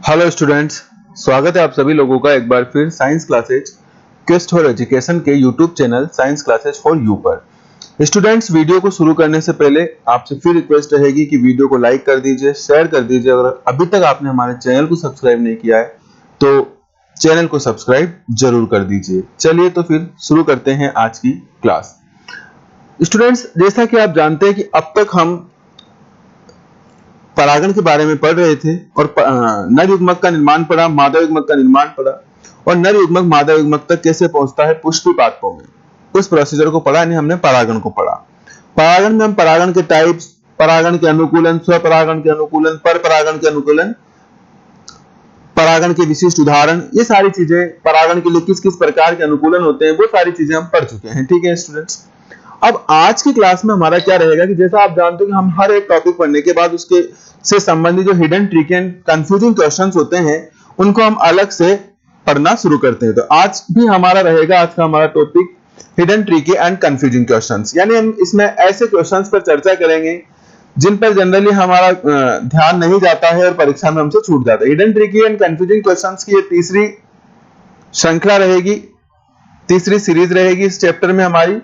Hello students, स्वागत है आप सभी लोगों का एक बार फिर science classes quest for education के YouTube channel science classes for you पर। स्टूडेंट्स, वीडियो को शुरू करने से पहले आपसे फिर रिक्वेस्ट रहेगी कि वीडियो को लाइक कर दीजिए, शेयर कर दीजिए। अगर अभी तक आपने हमारे चैनल को सब्सक्राइब नहीं किया है तो चैनल को सब्सक्राइब जरूर कर दीजिए। चलिए तो फिर शुरू करते हैं आज की क्लास। स्टूडेंट्स, जैसा कि आप जानते हैं कि अब तक हम परागण के बारे में पढ़ रहे थे और नर युग्मक का निर्माण पढ़ा, मादा युग्मक का निर्माण पढ़ा और नर युग्मक मादा युग्मक तक कैसे पहुंचता है पुष्पी पादपों में, उस प्रोसीजर को पढ़ा। यानी हमने परागण को पढ़ा। परागण में हम परागण के टाइप्स, परागण के अनुकूलन, स्वपरागण के अनुकूलन, पर परागण के अनुकूलन, परागण के विशिष्ट उदाहरण, ये सारी चीजें, परागण के लिए किस किस प्रकार के अनुकूलन होते हैं, वो सारी चीजें हम पढ़ चुके हैं। ठीक है स्टूडेंट्स, अब आज की क्लास में हमारा क्या रहेगा कि जैसा आप जानते हो कि हम हर एक टॉपिक पढ़ने के बाद उसके से संबंधित जो hidden trick and confusing questions होते हैं उनको हम अलग से पढ़ना शुरू करते हैं। तो आज भी हमारा रहेगा, आज का हमारा topic hidden trick and confusing questions. यानी हम इसमें ऐसे क्वेश्चंस पर चर्चा करेंगे जिन पर जनरली हमारा ध्यान नहीं जाता है और परीक्षा में हमसे छूट जाता है। Hidden trick and confusing questions की ये तीसरी श्रृंखला रहेगी, तीसरी सीरीज रहेगी इस चैप्टर में हमारी।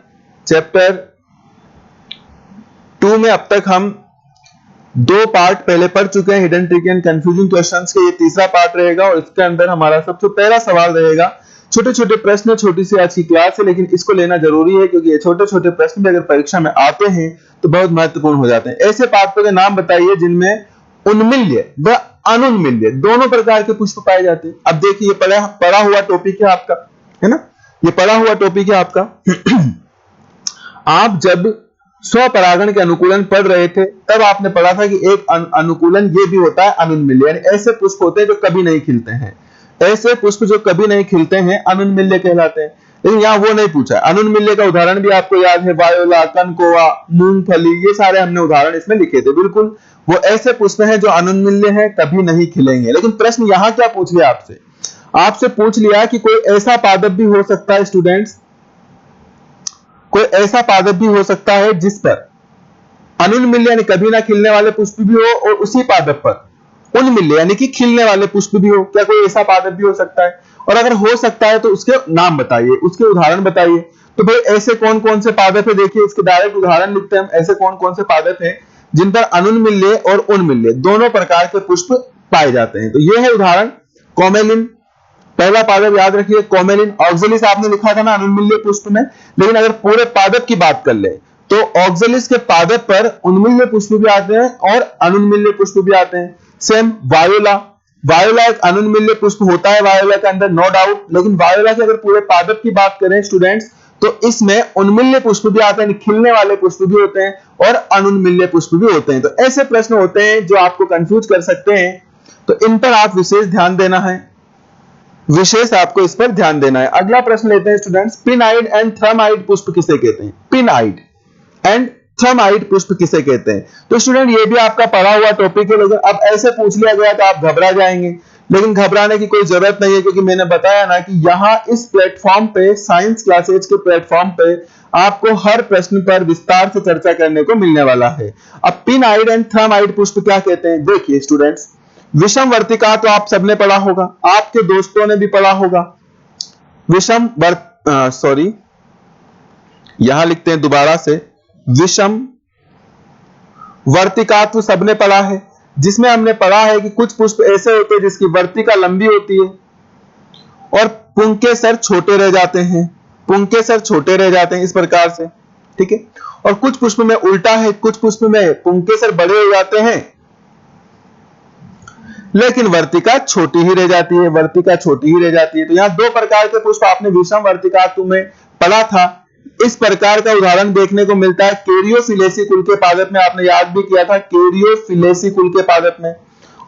चैप्टर 2 में अब तक हम 2 पार्ट पहले पढ़ चुके हैं hidden trick and confusing questions के। ये तीसरा पार्ट रहेगा और इसके अंदर हमारा सबसे पहला सवाल रहेगा। छोटे छोटे प्रश्न, छोटी सी आज की क्लास है लेकिन इसको लेना जरूरी है क्योंकि ये छोटे छोटे प्रश्न भी अगर परीक्षा में आते हैं तो बहुत महत्वपूर्ण हो जाते हैं। ऐसे पादपों के नाम बताइए जिनमें उन्मिल्य व अनुन्मिल्य दोनों प्रकार के पुष्प पाए जाते हैं। अब देखिए, ये पढ़ा हुआ टॉपिक है आपका, है ना, ये पढ़ा हुआ टॉपिक है आपका। आप जब स्वपरागण के अनुकूलन पढ़ रहे थे तब आपने पढ़ा था कि एक अनुकूलन ये भी होता है अनुन्मिल्य, यानी ऐसे पुष्प होते हैं जो कभी नहीं खिलते हैं। ऐसे पुष्प जो कभी नहीं खिलते हैं अनुन्मिल्य कहलाते हैं। लेकिन यहां वो नहीं पूछा है। अनुन्मिल्य का उदाहरण भी आपको याद है, वायोला, कनकोआ, मूंगफली, ये सारे हमने उदाहरण इसमें लिखे थे। बिल्कुल वो ऐसे पुष्प हैं जो अनुन्मिल्य हैं, कभी नहीं खिलेंगे। लेकिन प्रश्न यहां क्या पूछ लिया आपसे, आपसे पूछ लिया कि कोई ऐसा पादप भी हो सकता है स्टूडेंट्स, कोई ऐसा पादप भी हो सकता है जिस पर अनुन्मिल्य यानी कभी ना खिलने वाले पुष्प भी हो और उसी पादप पर उन्मिल्य यानी कि खिलने वाले पुष्प भी हो। क्या कोई ऐसा पादप भी हो सकता है? और अगर हो सकता है तो उसके नाम बताइए, उसके उदाहरण बताइए। तो भाई ऐसे कौन कौन से पादप है, देखिए इसके डायरेक्ट उदाहरण लिखते हैं हम। ऐसे कौन कौन से पादप है जिन पर अनुन्मिल्य और उन्मिल्य दोनों प्रकार के पुष्प पाए जाते हैं? तो यह है उदाहरण। कोमेलिन पहला पादप, याद रखिए कोमेलिन। ऑक्जेलिस आपने लिखा था ना अनुन्मिल्य पुष्प में, लेकिन अगर पूरे पादप की बात कर ले तो ऑक्जेलिस के पादप पर उन्मिल्य पुष्प भी आते हैं और अनुन्मिल्य पुष्प भी आते हैं। सेम वायोला, वायोला एक अनुन्मिल्य पुष्प होता है वायोला के अंदर, नो डाउट। लेकिन वायोला के अगर पूरे पादप की बात करें स्टूडेंट्स तो इसमें उन्मिल्य पुष्प भी आते हैं, खिलने वाले पुष्प भी होते हैं और अनुन्मिल्य पुष्प भी होते हैं। तो ऐसे प्रश्न होते हैं जो आपको कंफ्यूज कर सकते हैं, तो इन पर आप विशेष ध्यान देना है, विशेष आपको इस पर ध्यान देना है। अगला प्रश्न लेते हैं स्टूडेंट्स, पिनआइड एंड थ्रमाइड पुष्प किसे कहते हैं? पिनआइड एंड थ्रमाइड पुष्प किसे कहते हैं? तो स्टूडेंट ये भी आपका पढ़ा हुआ टॉपिक है, लेकिन अब ऐसे पूछ लिया गया तो आप घबरा जाएंगे। लेकिन घबराने की कोई जरूरत नहीं है क्योंकि मैंने बताया ना कि यहां इस प्लेटफॉर्म पे, साइंस क्लासेज के प्लेटफॉर्म पे आपको हर प्रश्न पर विस्तार से चर्चा करने को मिलने वाला है। अब पिनआइड एंड थ्रमाइड पुष्प क्या कहते हैं? देखिए स्टूडेंट्स, विषम वर्तिका तो आप सबने पढ़ा होगा, आपके दोस्तों ने भी पढ़ा होगा। विषम सॉरी, यहां लिखते हैं दोबारा से, विषम वर्तिकात्व सबने पढ़ा है, जिसमें हमने पढ़ा है कि कुछ पुष्प ऐसे होते हैं जिसकी वर्तिका लंबी होती है और पुंके सर छोटे रह जाते हैं, पुंके सर छोटे रह जाते हैं इस प्रकार से, ठीक है। और कुछ पुष्प में उल्टा है, कुछ पुष्प में पुंके सर बड़े हो जाते हैं लेकिन वर्तिका छोटी ही रह जाती है, वर्तिका छोटी ही रह जाती है। तो यहां 2 प्रकार के पुष्प आपने विषम वर्तिकात्व में पढ़ा था। इस प्रकार का उदाहरण देखने को मिलता है कैरियोफिलेसी कुल के पादप में, आपने याद भी किया था कैरियोफिलेसी कुल के पादप में।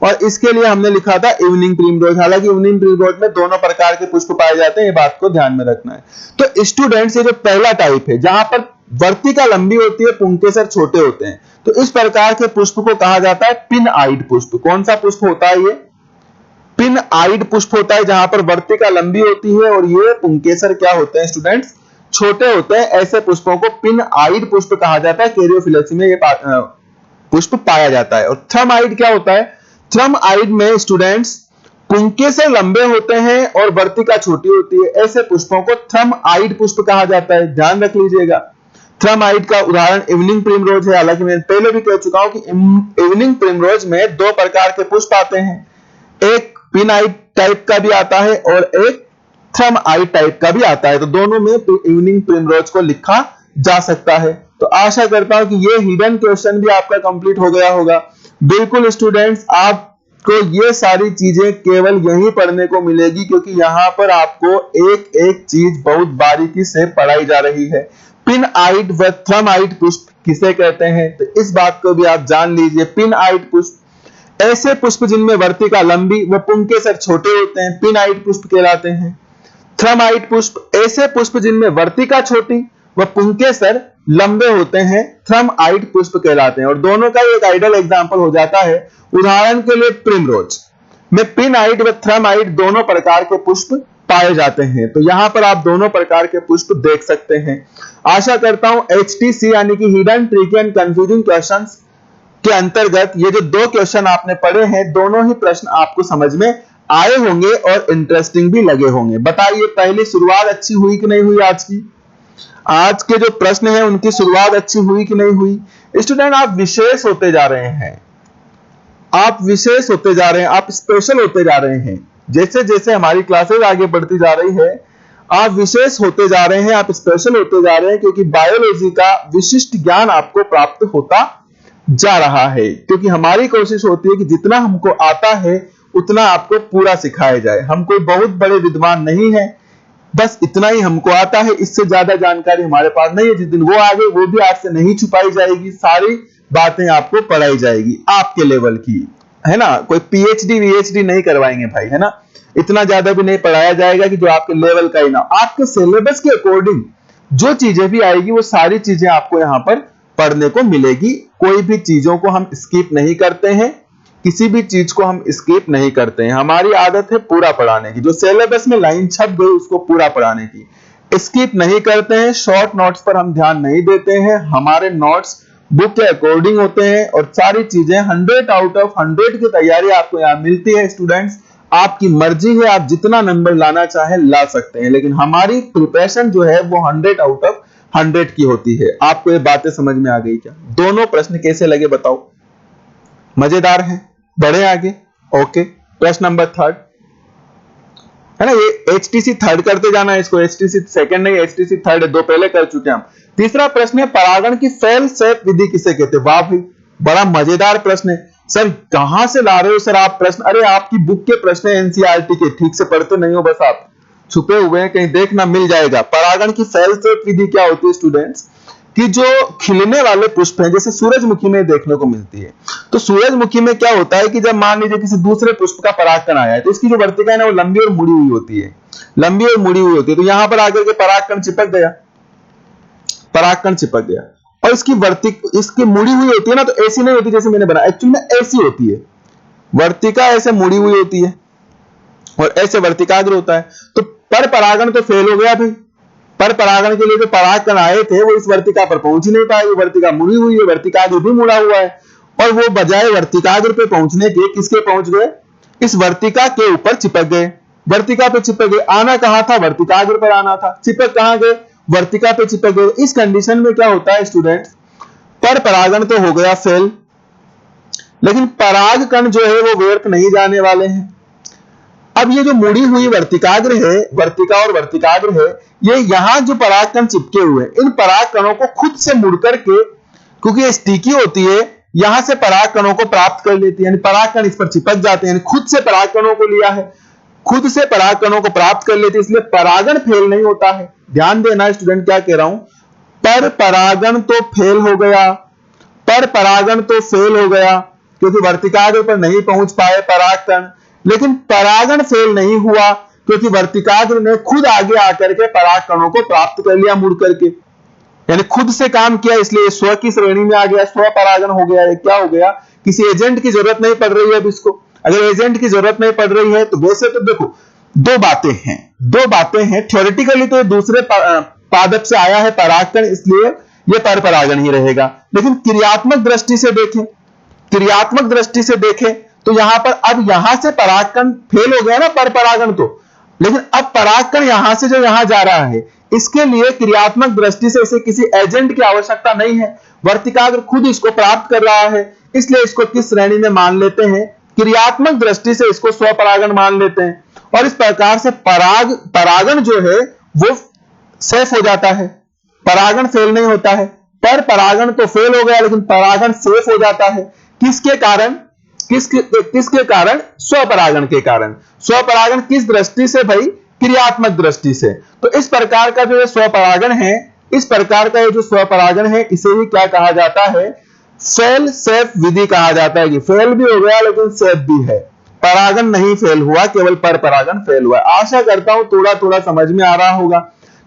और इसके लिए हमने लिखा था इवनिंग प्रिमरोज। हालांकि इवनिंग प्रिमरोज में दोनों प्रकार के पुष्प पाए जाते हैं, ये बात को ध्यान में रखना है। तो स्टूडेंट्स, ये जो पहला टाइप है जहां पर वर्तिका लंबी होती है, पुंके सर छोटे होते हैं, तो इस प्रकार के पुष्प को कहा जाता है पिनआइड पुष्प। कौन सा पुष्प होता है? ये पिनआइड पुष्प होता है, जहां पर वर्तिका लंबी होती है और ये पुंकेसर क्या होते हैं स्टूडेंट्स? छोटे होते हैं। ऐसे पुष्पों को पिनआइड पुष्प कहा जाता है। कैरियोफिलेसी में ये पुष्प पाया जाता है। और थ्रमाइड क्या होता है? थ्रमाइड में स्टूडेंट्स पुंकेसर लंबे होते हैं और वर्तिका छोटी होती है, ऐसे पुष्पों को थ्रम-आइड पुष्प कहा जाता है। ध्यान रख लीजिएगा। थ्रम-आइड का उदाहरण इवनिंग प्रिमरोज है। हालांकि मैं पहले भी कह चुका हूं कि इवनिंग प्रिमरोज में दो प्रकार के पुष्प आते हैं, एक पिन-आइड टाइप का भी आता है और एक थ्रम-आइड टाइप का भी आता है। तो दोनों में इवनिंग प्रिमरोज को लिखा जा सकता है। तो आशा करता हूं कि ये हिडन क्वेश्चन भी आपका कंप्लीट हो गया होगा। बिल्कुल स्टूडेंट्स, आपको ये सारी चीजें केवल यहीं पढ़ने को मिलेगी, क्योंकि यहां पर आपको एक एक चीज बहुत बारीकी से पढ़ाई जा रही है। पिन-आइड व थ्रम-आइड पुष्प किसे कहते हैं, तो इस बात को भी आप जान लीजिए। पिन-आइड पुष्प ऐसे पुष्प जिनमें वर्तिका लंबी व पुंकेसर छोटे होते हैं, पिन-आइड पुष्प कहलाते हैं। थ्रम-आइड पुष्प ऐसे पुष्प जिनमें वर्तिका छोटी व पुंकेसर लंबे होते हैं, थ्रम-आइड पुष्प कहलाते हैं। और दोनों का एक आइडियल एग्जांपल हो जाता है, उदाहरण के लिए प्रिमरोज में पिन-आइड व थ्रम-आइड दोनों प्रकार के पुष्प पाए जाते हैं। तो यहां पर आप दोनों प्रकार के पुष्प देख सकते हैं। आशा करता हूं HTC यानी कि hidden tricky and confusing questions के अंतर्गत ये जो दो क्वेश्चन आपने पढ़े हैं, दोनों ही प्रश्न आपको समझ में आए होंगे और इंटरेस्टिंग भी लगे होंगे। बताइए, पहली शुरुआत अच्छी हुई कि नहीं हुई? आज के जो प्रश्न हैं उनकी शुरुआत अच्छी हुई कि नहीं हुई? स्टूडेंट, आप विशेष होते जा रहे हैं, आप विशेष होते जा रहे हैं, आप स्पेशल होते जा रहे हैं। जैसे जैसे हमारी क्लासेस आगे बढ़ती जा रही है, आप विशेष होते जा रहे हैं, आप स्पेशल होते जा रहे हैं, क्योंकि बायोलॉजी का विशिष्ट ज्ञान आपको प्राप्त होता जा रहा है। क्योंकि हमारी कोशिश होती है कि जितना हमको आता है उतना आपको पूरा सिखाया जाए। हम कोई बहुत बड़े विद्वान नहीं है, बस इतना ही हमको आता है, इससे ज्यादा जानकारी हमारे पास नहीं है। जिस दिन वो आ गए, वो भी आपसे नहीं छुपाई जाएगी, सारी बातें आपको पढ़ाई जाएगी आपके लेवल की, है ना। कोई PhD VhD नहीं करवाएंगे भाई, है ना। इतना ज्यादा भी नहीं पढ़ाया जाएगा कि जो आपके लेवल का ही ना। आपके सिलेबस के अकॉर्डिंग जो चीजें भी आएगी वो सारी चीजें आपको यहां पर पढ़ने को मिलेगी। कोई भी चीजों को हम स्किप नहीं करते हैं, किसी भी चीज को हम स्किप नहीं करते हैं। हमारी आदत है पूरा पढ़ाने की, जो सिलेबस में लाइन छप गई उसको पूरा पढ़ाने की। स्किप नहीं करते हैं, शॉर्ट नोट्स पर हम ध्यान नहीं देते हैं। हमारे नोट्स बुक के अकॉर्डिंग होते हैं और सारी चीजें 100 आउट ऑफ 100 की तैयारी आपको यहाँ मिलती है। स्टूडेंट्स, आपकी मर्जी है, आप जितना नंबर लाना चाहे ला सकते हैं, लेकिन हमारी प्रिपरेशन जो है वो 100 आउट ऑफ 100 की होती है। आपको ये बातें समझ में आ गई क्या? दोनों प्रश्न कैसे लगे बताओ? मजेदार है? बढ़े आगे। ओके, प्रश्न नंबर 3 है ना। ये HTC 3 करते जाना है, इसको HTC 2 नहीं, HTC 3 दो पहले कर चुके हैं हम। तीसरा प्रश्न है, परागण की फेल सेप विधि किसे कहते हैं? वाह भाई, बड़ा मजेदार प्रश्न है। सर कहां से ला रहे हो सर आप प्रश्न? अरे आपकी बुक के प्रश्न है NCERT के, ठीक से पढ़ते नहीं हो, बस आप छुपे हुए हैं, कहीं देखना मिल जाएगा। परागण की फेल सेप विधि क्या होती है स्टूडेंट्स? कि जो खिलने वाले पुष्प हैं, जैसे सूरजमुखी में देखने को मिलती है, तो सूरजमुखी में क्या होता है कि जब मान लीजिए किसी दूसरे पुष्प का परागकण आया है, तो इसकी जो वर्तिका है ना वो लंबी और मुड़ी हुई होती है, लंबी और मुड़ी हुई होती है। तो यहां पर आकर के परागकण चिपक गया, परागकण चिपक गया, और इसकी मुड़ी हुई होती है ना, तो ऐसी नहीं होती जैसे मैंने बनाया, एक्चुअली में ऐसी होती है। वर्तिका ऐसे मुड़ी हुई होती है और ऐसे वर्तिकाग्र होता है। तो पर परागण तो फेल हो गया भाई। पर परागण के लिए जो परागकण आए थे वो इस वर्तिका पर पहुंच ही नहीं पाए। वो वर्तिका मुड़ी हुई है, वर्तिकाग्र भी मुड़ा हुआ है, और वो बजाय वर्तिकाग्र पे पहुंचने के किसके पहुंच गए? इस वर्तिका के ऊपर चिपक गए। वर्तिका पे चिपक गए। आना कहां था? वर्तिकाग्र पर आना था। चिपक कहां गए? वर्तिका पे चिपक गए। इस कंडीशन में क्या होता है स्टूडेंट्स? पर परागण तो हो गया फेल, लेकिन परागकण जो है वो व्यर्थ नहीं जाने वाले हैं। अब ये जो मुड़ी हुई वर्तिकाग्र है, वर्तिका और वर्तिकाग्र है, ये यहां जो परागकण चिपके हुए हैं, इन परागकणों को खुद से मुड़ करके, क्योंकि ये स्टिकी होती है, यहां से परागकणों को प्राप्त कर लेती है, यानी परागकण इस पर चिपक जाते हैं। खुद से परागकणों को लिया है, खुद से परागकणों को प्राप्त कर लेती है, इसलिए परागण फेल नहीं होता है। ध्यान देना स्टूडेंट, क्या कह रहा हूं? पर परागण तो फेल हो गया, पर परागण तो फेल हो गया, क्योंकि वर्तिकाग्र पर नहीं पहुंच पाए परागकण। लेकिन परागण फेल नहीं हुआ, क्योंकि वर्तिकाग्र ने खुद आगे आकर के परागकणों को प्राप्त कर लिया मुड़ करके, यानी खुद से काम किया, इसलिए स्व की श्रेणी में आ गया, स्व परागण हो गया। ये क्या हो गया? किसी एजेंट की जरूरत नहीं पड़ रही है अब इसको। अगर एजेंट की जरूरत नहीं पड़ रही है तो वैसे तो देखो दो बातें हैं। थ्योरेटिकली तो दूसरे पादप से आया है परागकण, इसलिए यह पर परागण ही रहेगा। लेकिन क्रियात्मक दृष्टि से देखें, तो यहां पर अब यहां से परागकण फेल हो गया ना, पर परागण तो, लेकिन अब परागकण यहां से जो यहां जा रहा है, इसके लिए क्रियात्मक दृष्टि से इसे किसी एजेंट की आवश्यकता नहीं है, वर्तिकाग्र खुद इसको प्राप्त कर रहा है, इसलिए इसको किस श्रेणी में मान लेते हैं, क्रियात्मक दृष्टि से इसको स्वपरागण मान लेते हैं। और इस प्रकार से परागण जो है वो सेफ हो जाता है, परागण फेल नहीं होता है। पर परागण तो फेल हो गया लेकिन परागण सेफ हो जाता है, किसके कारण, किसके कारण, स्वपरागण के कारण। स्वपरागण किस दृष्टि से भाई, क्रियात्मक दृष्टि से। तो इस प्रकार का जो स्वपरागण है, इस प्रकार का ये जो स्वपरागण है, इसे ही क्या कहा जाता है, फेल सेफ विधि कहा जाता है। कि फेल भी हो गया लेकिन सेफ भी है, परागण नहीं फेल हुआ, केवल पर परागण फेल हुआ। आशा करता हूं थोड़ा थोड़ा समझ में आ रहा होगा,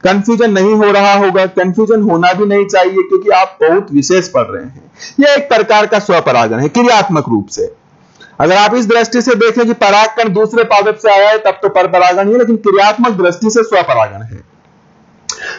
कंफ्यूजन नहीं हो रहा होगा, कंफ्यूजन होना भी नहीं चाहिए क्योंकि आप बहुत विशेष पढ़ रहे हैं। यह एक प्रकार का स्वपरागण है क्रियात्मक रूप से। अगर आप इस दृष्टि से देखें कि परागकण दूसरे पादप से आया है तब तो पर परागण है, लेकिन क्रियात्मक दृष्टि से स्वपरागण है।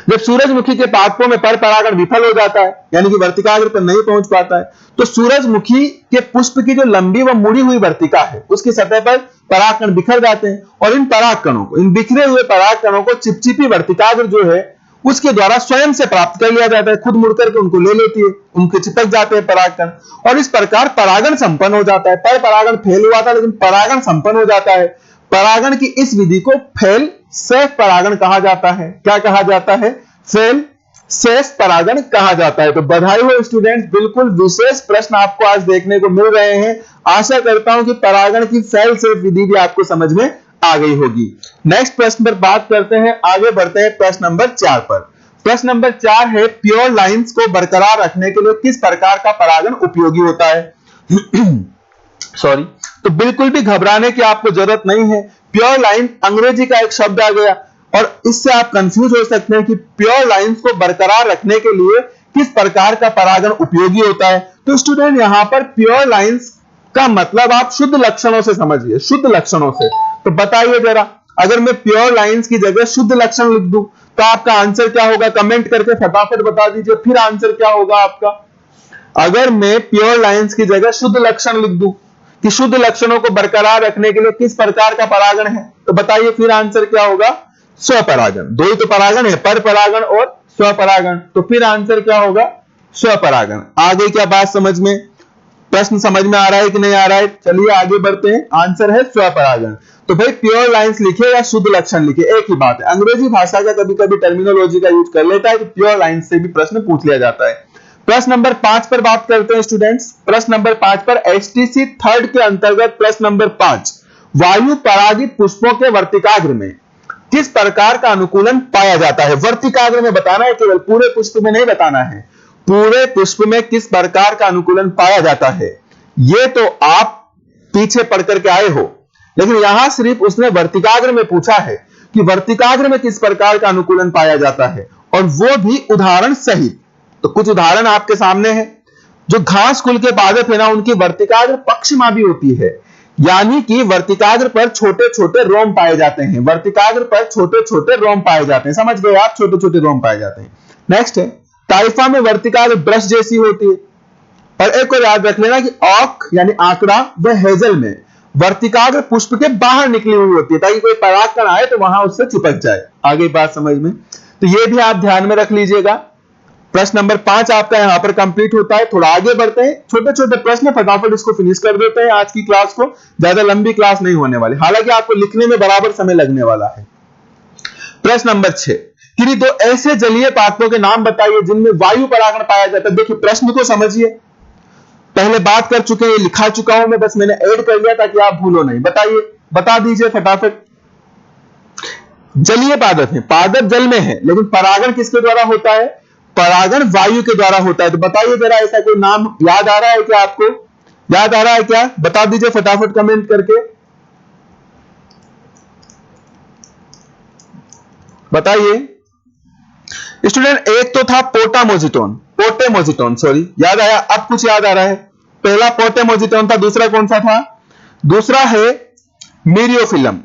जब सूरजमुखी के पादपों में पर परागण विफल हो जाता है, यानी कि वर्तिकाग्र पर नहीं पहुंच पाता है, तो सूरजमुखी के पुष्प की जो लंबी व मुड़ी हुई वर्तिका है उसकी सतह पर परागकण बिखर जाते हैं, और इन परागकणों को, इन बिखरे हुए परागकणों को चिपचिपी वर्तिकाग्र जो है उसके द्वारा स्वयं से प्राप्त कर लिया जाता है, खुद मुड़ करके उनको ले लेती है, उनके चिपक जाते हैं परागकण, और इस प्रकार परागण संपन्न हो जाता है। पर परागण फेल हुआ था लेकिन परागण संपन्न हो जाता है। परागण की इस विधि को फेल सेफ परागण कहा जाता है। क्या कहा जाता है, फेल सेफ परागण कहा जाता है। तो बधाई हो स्टूडेंट्स, बिल्कुल विशेष प्रश्न आपको आज देखने को मिल रहे हैं। आशा करता हूं कि परागण की फेल सेफ विधि भी आपको समझ में आ गई होगी। नेक्स्ट प्रश्न पर बात करते हैं, आगे बढ़ते हैं प्रश्न नंबर 4 पर। प्रश्न नंबर 4 है, प्योर लाइंस को बरकरार रखने के लिए किस प्रकार का परागण उपयोगी होता है। सॉरी, तो बिल्कुल भी घबराने की आपको जरूरत नहीं है। प्योर लाइन अंग्रेजी का एक शब्द आ गया और इससे आप कंफ्यूज हो सकते हैं कि प्योर लाइंस को बरकरार रखने के लिए किस प्रकार का परागण उपयोगी होता है। तो स्टूडेंट यहां पर प्योर लाइंस का मतलब आप शुद्ध लक्षणों से समझिए, शुद्ध लक्षणों से। तो बताइए जरा, अगर मैं प्योर लाइंस की जगह शुद्ध लक्षण लिख दूं तो आपका आंसर क्या होगा, कमेंट करके फटाफट बता दीजिए, फिर आंसर क्या होगा आपका। अगर मैं प्योर लाइंस की जगह शुद्ध लक्षण लिख दूं कि शुद्ध लक्षणों को बरकरार रखने के लिए किस प्रकार का परागण है, तो बताइए फिर आंसर क्या होगा, स्वपरागण। दो ही तो परागण है, पर परागण और स्वपरागण, तो फिर आंसर क्या होगा, स्वपरागण। आगे क्या बात समझ में, प्रश्न समझ में आ रहा है कि नहीं आ रहा है। चलिए आगे बढ़ते हैं, आंसर है स्वपरागण। तो भाई प्योर लाइंस लिखे या शुद्ध लक्षण लिखे एक ही बात है। अंग्रेजी भाषा का कभी कभी टर्मिनोलॉजी का यूज कर लेता है, तो प्योर लाइंस से भी प्रश्न पूछ लिया जाता है। प्रश्न नंबर 5 पर बात करते हैं स्टूडेंट्स। प्रश्न नंबर 5 पर एचटीसी 3rd के अंतर्गत प्रश्न नंबर 5, वायु परागित पुष्पों के वर्तिकाग्र में किस प्रकार का अनुकूलन पाया जाता है। वर्तिकाग्र में बताना है, केवल पूरे पुष्प में नहीं बताना है, पूरे पुष्प में किस प्रकार का अनुकूलन पाया जाता है। यह तो आप पीछे पढ़ करके आए हो, लेकिन यहां सिर्फ उसने वर्तिकाग्र में पूछा है कि वर्तिकाग्र में किस प्रकार का अनुकूलन पाया जाता है, और वो भी उदाहरण सहित। तो कुछ उदाहरण आपके सामने है। जो घास कुल के पादप है ना, उनकी वर्तिकाग्र पक्षमा भी होती है, यानी कि वर्तिकाग्र पर छोटे छोटे रोम पाए जाते हैं, वर्तिकाग्र पर छोटे छोटे रोम पाए जाते हैं, समझ गए आप, छोटे छोटे रोम पाए जाते हैं। नेक्स्ट है, टाइफा में वर्तिकाग्र ब्रश जैसी होती है। और एक और याद रख लेना कि ऑक यानी आंकड़ा व हेजल में वर्तिकाग्र पुष्प के बाहर निकली हुई होती है, ताकि कोई परागकण आए तो वहां उससे चिपक जाए। आगे बात समझ में, तो यह भी आप ध्यान में रख लीजिएगा। प्रश्न नंबर 5 आपका यहां पर कंप्लीट होता है। थोड़ा आगे बढ़ते हैं, छोटे छोटे प्रश्न फटाफट इसको फिनिश कर देते हैं। आज की क्लास को ज्यादा लंबी क्लास नहीं होने वाली, हालांकि आपको लिखने में बराबर समय लगने वाला है। प्रश्न नंबर 6, किन्हीं दो ऐसे जलीय पादपों के नाम बताइए जिनमें वायु परागण पाया जाता है। देखिए प्रश्न को समझिए, पहले बात कर चुके हैं, लिखा चुका हूं मैं, बस मैंने ऐड कर लिया ताकि आप भूलो नहीं। बताइए, बता दीजिए फटाफट। जलीय पादप है, पादप जल में है, लेकिन परागण किसके द्वारा होता है, परागण वायु के द्वारा होता है। तो बताइए जरा, ऐसा कोई नाम याद आ रहा है क्या, आपको याद आ रहा है क्या, बता दीजिए फटाफट कमेंट करके बताइए। स्टूडेंट एक तो था पोटामोजिटोन, पोटेमोजिटोन, सॉरी, याद आया, अब कुछ याद आ रहा है। पहला पोटेमोजिटोन था, दूसरा कौन सा था, दूसरा है मीरियोफिलम।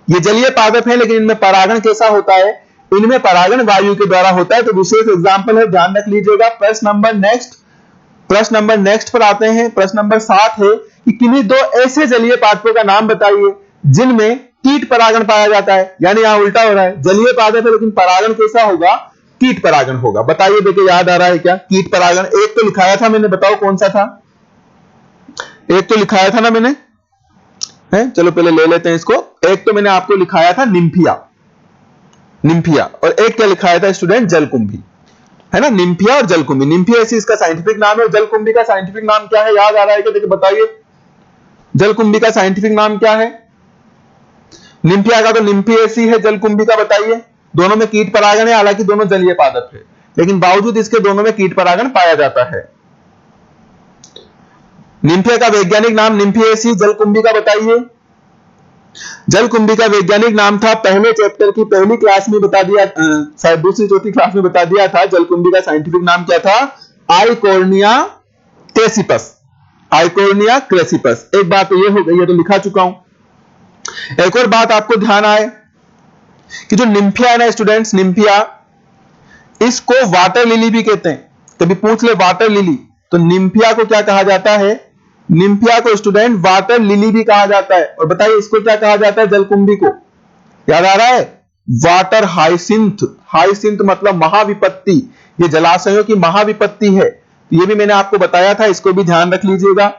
ये जलीय पादप है, लेकिन इनमें परागण कैसा होता है, इनमें परागण वायु के द्वारा होता है। तो विशेष एग्जांपल है, ध्यान रख लीजिएगा। प्रश्न नंबर नेक्स्ट पर आते हैं। प्रश्न नंबर 7 है कि किन्हीं दो ऐसे जलीय पादपों का नाम बताइए जिनमें कीट परागण पाया जाता है। यानी यहां उल्टा हो रहा है, जलीय पादप है लेकिन परागण कैसा होगा, कीट परागण होगा। बताइए बेटे, याद आ रहा है क्या? कीट परागण एक तो लिखाया था मैंने, बताओ कौन सा था? एक तो लिखाया था ना मैंने, है? चलो पहले ले लेते हैं इसको। एक तो मैंने आपको लिखाया था निम्फिया, निम्फिया, और एक क्या लिखाया था स्टूडेंट, जलकुंभी, है ना? निम्फिया और जलकुंभी। निम्फियासी इसका साइंटिफिक नाम है, और जलकुंभी का साइंटिफिक नाम क्या है, याद आ रहा है क्या? देखिए बताइए, जलकुंभी का साइंटिफिक नाम क्या है? निम्फिया का तो निम्फियासी है, जलकुंभी का बताइए। दोनों में कीट परागण है, हालांकि दोनों जलीय पादप है, लेकिन बावजूद इसके दोनों में कीट परागण पाया जाता है। निम्फिया का वैज्ञानिक नाम निम्फियासी, जलकुंभी का बताइए। जलकुंभी का वैज्ञानिक नाम था, पहले चैप्टर की पहली क्लास में बता दिया, शायद दूसरी चौथी क्लास में बता दिया था। जलकुंभी का साइंटिफिक नाम क्या था? Eichhornia crassipes, Eichhornia crassipes. एक बात तो ये हो गई है, तो लिखा चुका हूं। एक और बात आपको ध्यान आए कि जो निम्फिया है ना स्टूडेंट्स, निम्फिया, इसको वाटर लिली भी कहते हैं। कभी पूछ ले वाटर लिली, तो निम्फिया को क्या कहा जाता है? निम्फिया को स्टूडेंट वाटर लिली भी कहा जाता है। और बताइए इसको क्या कहा जाता है, जलकुंभी को? याद आ रहा है? Water hyacinth. हाइसिंथ मतलब महाविपत्ति, ये जलाशयों की महाविपत्ति है। ये भी मैंने आपको बताया था, इसको भी ध्यान रख लीजिएगा,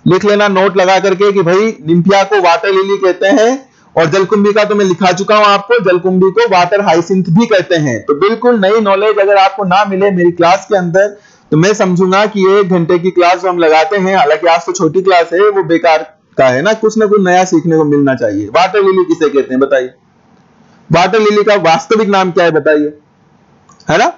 लिख लेना नोट लगा करके कि भाई निम्फिया को वाटर लिली कहते हैं, और जलकुंभी का तो मैं लिखा चुका हूं आपको, जलकुंभी को वाटर हाइसिंथ भी कहते हैं। तो बिल्कुल नई नॉलेज अगर आपको ना मिले मेरी क्लास के अंदर, तो मैं समझूंगा कि 1 घंटे की क्लास जो हम लगाते हैं, हालांकि आज तो छोटी क्लास है, वो बेकार का है ना, कुछ ना कुछ नया सीखने को मिलना चाहिए। वाटर लिली किसे कहते हैं बताइए? वाटर लिली का वास्तविक नाम क्या है बताइए? है ना,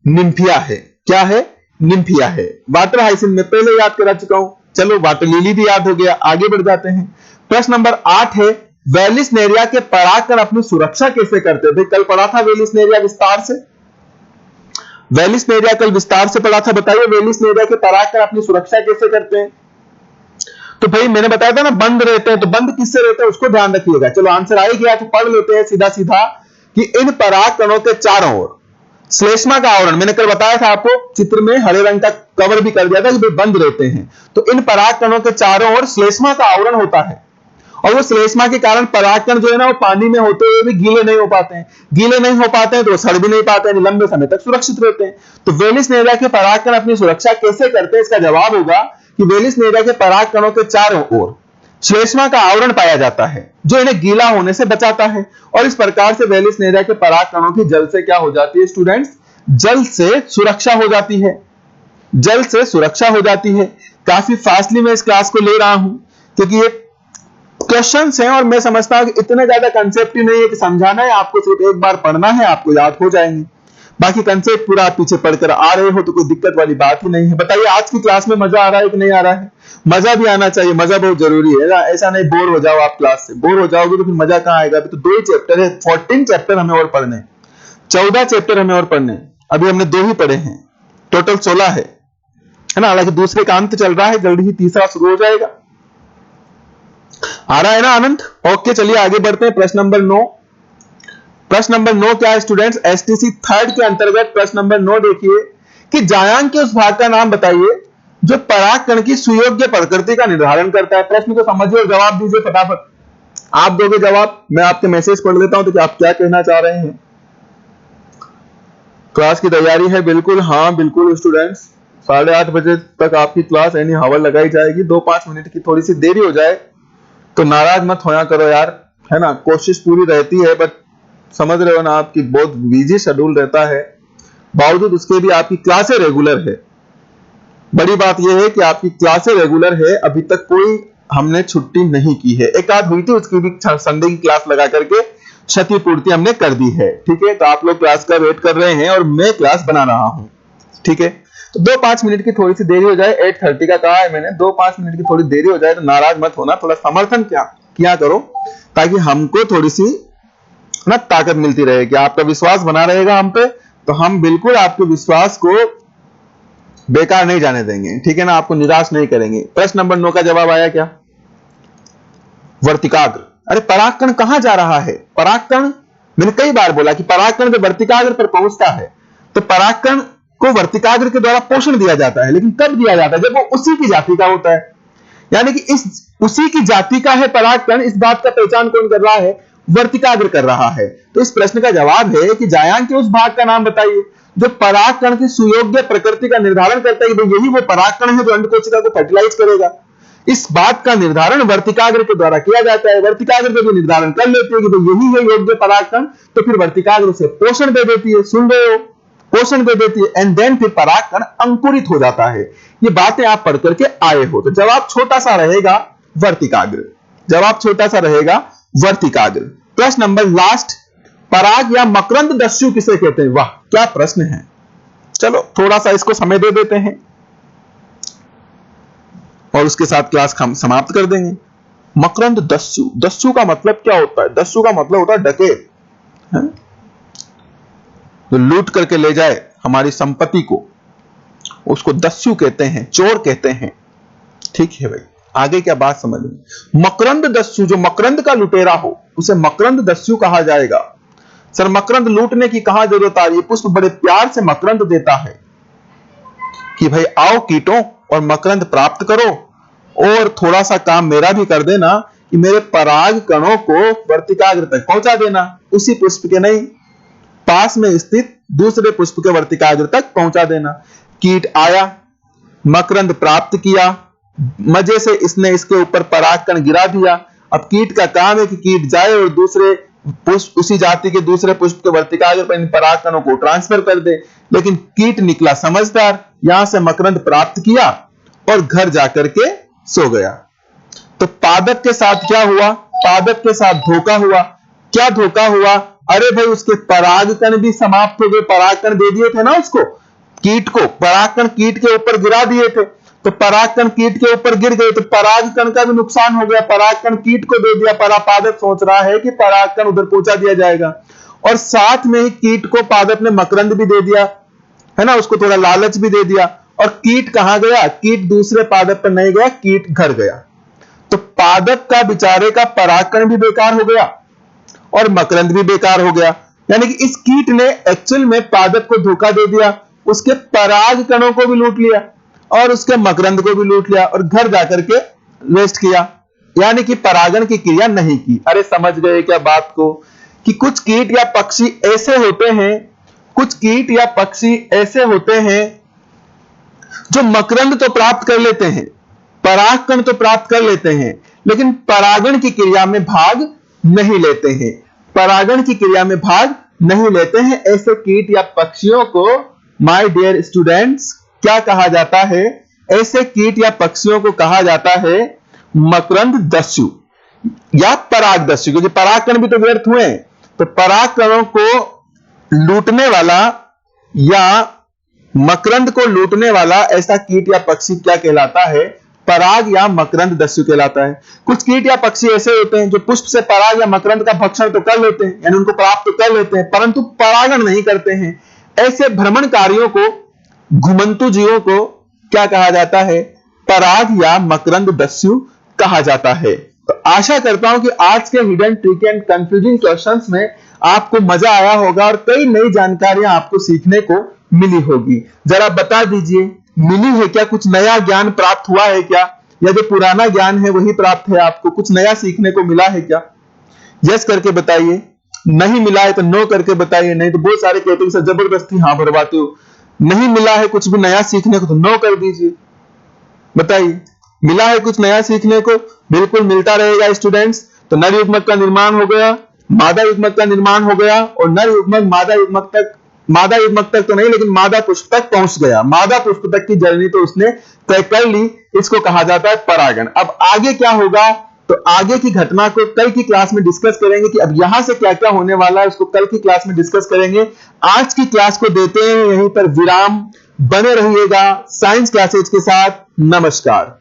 निम्फिया है। क्या है? निम्फिया है। वाटर हाइसिंथ में पहले याद करा चुका हूं, चलो वाटर लिली भी याद हो गया। आगे बढ़ जाते हैं। प्रश्न नंबर 8 है, वेलिसनेरिया के परागकण अपनी सुरक्षा कैसे करते थे? कल पढ़ा था वेलिसनेरिया विस्तार से, वेलिसनेरिया कल विस्तार से पढ़ा था। बताइए वेलिसनेरिया के परागकण अपनी सुरक्षा कैसे करते हैं? तो भाई मैंने बताया था ना, बंद रहते हैं। तो बंद किससे रहते हैं उसको ध्यान रखिएगा। चलो आंसर आ ही गया, तो पढ़ लेते हैं सीधा सीधा कि इन परागकणों के चारों ओर श्लेष्मा का आवरण, मैंने कल बताया था आपको, चित्र में हरे रंग का कवर भी कर दिया था कि वे बंद रहते हैं। तो इन परागकणों के चारों ओर श्लेष्मा का आवरण होता है, और वो श्लेष्मा के कारण परागकण जो है ना, वो पानी में होते हुए भी गीले नहीं हो पाते हैं। गीले नहीं हो पाते हैं तो सड़ भी नहीं पाते हैं, लंबे समय तक सुरक्षित रहते हैं। तो वेलिसनेरिया के परागकण अपनी सुरक्षा कैसे करते हैं? इसका जवाब होगा कि वेलिसनेरिया के परागकणों के चारों ओर श्लेष्मा का आवरण पाया जाता है, जो इन्हें गीला होने से बचाता है। और इस प्रकार से वेलिसनेरिया के परागकणों की जल से क्या हो जाती है स्टूडेंट्स? जल से सुरक्षा हो जाती है, जल से सुरक्षा हो जाती है। काफी फास्टली मैं इस क्लास को ले रहा हूं, क्योंकि ये क्वेश्चंस हैं, और मैं समझता हूं कि इतने ज्यादा कंसेप्ट ही नहीं है कि समझाना है आपको, सिर्फ एक बार पढ़ना है, आपको याद हो जाएंगे। बाकी कंसेप्ट पूरा आप पीछे पढ़कर आ रहे हो, तो कोई दिक्कत वाली बात ही नहीं है। बताइए आज की क्लास में मजा आ रहा है कि नहीं आ रहा है? मजा भी आना चाहिए, मजा बहुत जरूरी है ना। ऐसा नहीं बोर हो जाओ आप क्लास से, बोर हो जाओगे तो फिर मजा कहां आएगा? अभी तो 2 ही चैप्टर है, 14 चैप्टर हमें और पढ़ने, 14 चैप्टर हमें और पढ़ने, अभी हमने 2 ही पढ़े हैं, टोटल 16 है ना। हालांकि दूसरे का अंत चल रहा है, जल्दी ही तीसरा शुरू हो जाएगा। आ रहा है ना आनंद? ओके चलिए आगे बढ़ते हैं। प्रश्न नंबर 9। प्रश्न नंबर 9 क्या है स्टूडेंट्स? एसटीसी 3rd के अंतर्गत प्रश्न नंबर 9 देखिए कि जायांग के उस भाग का नाम बताइए जो परागकण की सुयोग्य प्रकृति का निर्धारण करता है। प्रश्न को समझिए और जवाब दीजिए फटाफट। आप दोगे जवाब, मैं आपके मैसेज पढ़ लेता हूं तो आप क्या कहना चाह रहे हैं। क्लास की तैयारी है बिल्कुल? हाँ बिल्कुल स्टूडेंट्स, 8:30 बजे तक आपकी क्लास यानी हावर लगाई जाएगी। 2-5 मिनट की थोड़ी सी देरी हो जाए तो नाराज मत होया करो यार, है ना। कोशिश पूरी रहती है, बट समझ रहे हो ना आपकी बहुत बिजी शेड्यूल रहता है, बावजूद उसके भी आपकी क्लासें रेगुलर है। बड़ी बात यह है कि आपकी क्लासें रेगुलर है, अभी तक कोई हमने छुट्टी नहीं की है। एक आध हुई थी, उसकी भी संडे की क्लास लगा करके क्षतिपूर्ति हमने कर दी है। ठीक है, तो आप लोग क्लास का वेट कर रहे हैं और मैं क्लास बना रहा हूं। ठीक है, तो 2-5 मिनट की थोड़ी सी देरी हो जाए, 8:30 का कहा है मैंने, 2-5 मिनट की थोड़ी देरी हो जाए तो नाराज मत होना, थोड़ा समर्थन किया करो, ताकि हमको थोड़ी सी ना ताकत मिलती रहे, कि आपका विश्वास बना रहेगा हम पे, तो हम बिल्कुल आपके विश्वास को बेकार नहीं जाने देंगे। ठीक है ना, आपको निराश नहीं करेंगे। प्रश्न नंबर 9 का जवाब आया क्या? वर्तिकाग्र। अरे परागकण कहां जा रहा है? परागकण, मैंने कई बार बोला कि परागकण जब वर्तिकाग्र पर पहुंचता है तो परागकण को वर्तिकाग्र के द्वारा पोषण दिया जाता है। लेकिन कब दिया जाता है? जब वो उसी की जाति का होता है। यानी कि उसी की जाति का है परागकण, इस बात का पहचान कौन कर रहा है? वर्तिकाग्र कर रहा है। तो इस प्रश्न का जवाब है कि जायांग के उस भाग का नाम बताइए जो परागकण की सुयोग्य प्रकृति का निर्धारण करता है कि यही वो परागकण है जो अंडकोशिका को फर्टिलाइज करेगा। इस बात का निर्धारण वर्तिकाग्र के द्वारा किया जाता है। वर्तिकाग्र जब निर्धारण कर लेती है कि यही है योग्य परागकण, तो फिर वर्तिकाग्र उसे पोषण दे देती है। सुन रहे हो? पोषण दे देती है, एंड देन फिर परागकण अंकुरित हो जाता है। ये बातें आप पढ़ करके आए हो, तो जवाब छोटा सा रहेगा वर्तिकाग्र। जवाब छोटा सा रहेगा वर्तिकाग्र। प्रश्न नंबर लास्ट, पराग या मकरंद दस्यु किसे कहते हैं? वाह क्या प्रश्न है। चलो थोड़ा सा इसको समय दे देते हैं और उसके साथ क्लास हम समाप्त कर देंगे। मकरंद दस्यु, दस्यु का मतलब क्या होता है? दस्यु का मतलब होता है डकैत, जो लूट करके ले जाए हमारी संपत्ति को, उसको दस्यु कहते हैं, चोर कहते हैं। ठीक है भाई, आगे क्या बात समझ में। मकरंद दस्यु, जो मकरंद का लुटेरा हो उसे मकरंद दस्यु कहा जाएगा। सर मकरंद लूटने की कहां जरूरत आ रही है? पुष्प बड़े प्यार से मकरंद देता है कि भाई आओ कीटों और मकरंद प्राप्त करो, और थोड़ा सा काम मेरा भी कर देना कि मेरे पराग कणों को वर्तिकाग्र तक पहुंचा देना। उसी पुष्प के नहीं, पास में स्थित दूसरे पुष्प के वर्तिकाग्र तक पहुंचा देना। कीट आया, मकरंद प्राप्त किया, मजे से इसने इसके ऊपर परागकण गिरा दिया। अब कीट का काम है कि कीट जाए और दूसरे पुष्प, उसी जाति के दूसरे पुष्प के वर्तिकाग्र पर इन परागकणों को ट्रांसफर कर दे। लेकिन कीट निकला समझदार, यहां से मकरंद प्राप्त किया और घर जाकर के सो गया। तो पादप के साथ क्या हुआ? पादप के साथ धोखा हुआ। क्या धोखा हुआ? अरे भाई उसके परागकण भी समाप्त हो गए। परागकण दे दिए थे ना उसको, कीट को, परागकण कीट के ऊपर गिरा दिए थे, तो परागकण कीट के ऊपर गिर गए तो परागकण का भी नुकसान हो गया। परागकण कीट को दे दिया, पादप सोच रहा है कि परागकण उधर पहुंचा दिया जाएगा, और साथ में ही कीट को पादप ने मकरंद भी दे दिया, है ना, उसको थोड़ा लालच भी दे दिया। और कीट कहां गया? कीट दूसरे पादप पर नहीं गया, कीट घर गया। तो पादप का बेचारे का परागकण भी बेकार हो गया और मकरंद भी बेकार हो गया। यानी कि इस कीट ने एक्चुअल में पादप को धोखा दे दिया, उसके पराग कणों को भी लूट लिया और उसके मकरंद को भी लूट लिया और घर जाकर के वेस्ट किया, यानी कि परागण की क्रिया नहीं की। अरे समझ गए क्या बात को? कि कुछ कीट या पक्षी ऐसे होते हैं, कुछ कीट या पक्षी ऐसे होते हैं जो मकरंद तो प्राप्त कर लेते हैं, परागकण तो प्राप्त कर लेते हैं, लेकिन परागण की क्रिया में भाग नहीं लेते हैं। परागण की क्रिया में भाग नहीं लेते हैं। ऐसे कीट या पक्षियों को माय डियर स्टूडेंट्स क्या कहा जाता है? ऐसे कीट या पक्षियों को कहा जाता है मकरंद दस्यु या पराग दस्यु, क्योंकि परागकण भी तो व्यर्थ हुए। तो परागकणों को लूटने वाला या मकरंद को लूटने वाला ऐसा कीट या पक्षी क्या कहलाता है? पराग या मकरंद दस्यु कहलाता है। कुछ कीट या पक्षी ऐसे होते हैं जो पुष्प से पराग या मकरंद का भक्षण तो कर लेते हैं, यानी उनको प्राप्त तो कर लेते हैं, परंतु परागण नहीं करते हैं। ऐसे भ्रमणकारियों को, घुमंतु जीवों को क्या कहा जाता है? पराग या मकरंद दस्यु कहा जाता है। तो आशा करता हूं कि आज के hidden trick and confusing questions में आपको मजा आया होगा और कई नई जानकारियां आपको सीखने को मिली होगी। जरा बता दीजिए, मिली है क्या? कुछ नया ज्ञान प्राप्त हुआ है क्या? या जो पुराना ज्ञान है वही प्राप्त है? आपको कुछ नया सीखने को मिला है क्या? यस करके बताइए, नहीं मिला है तो नो करके बताइए। नहीं तो बहुत सारे कहते हैं जबरदस्ती हाँ भरवाते हो। नहीं मिला है कुछ भी नया सीखने को तो नो कर दीजिए। बताइए, मिला है कुछ नया सीखने को? बिल्कुल मिलता रहेगा स्टूडेंट्स। तो नर युग्मक का निर्माण हो गया, मादा युग्मक का निर्माण हो गया, और नर युग्मक मादा युग्मक तक तो नहीं, लेकिन मादा पुष्प तक पहुंच गया। मादा पुष्प तक की जर्नी तो उसने तय कर ली। इसको कहा जाता है परागण। अब आगे क्या होगा? तो आगे की घटना को कल की क्लास में डिस्कस करेंगे कि अब यहां से क्या क्या होने वाला है, उसको कल की क्लास में डिस्कस करेंगे। आज की क्लास को देते हैं यहीं पर विराम। बने रहिएगा साइंस क्लासेज के साथ। नमस्कार।